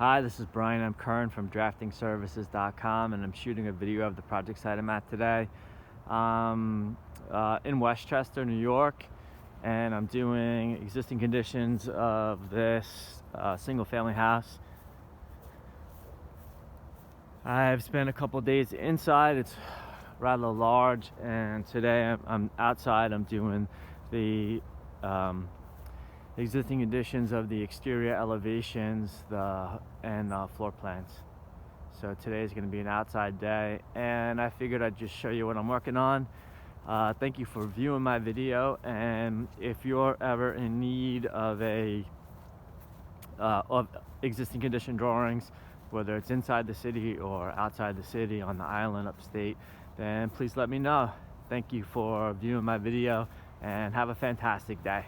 Hi, this is Brian. I'm Kern from draftingservices.com, and I'm shooting a video of the project site I'm at today. In Westchester, New York, and I'm doing existing conditions of this single-family house. I've spent a couple days inside. It's rather large, and today I'm outside. I'm doing the existing conditions of the exterior elevations and floor plans. So today is going to be an outside day, and I figured I'd just show you what I'm working on. Thank you for viewing my video, and if you're ever in need of of existing condition drawings, whether it's inside the city or outside the city, on the island, upstate, then please let me know. Thank you for viewing my video, and have a fantastic day.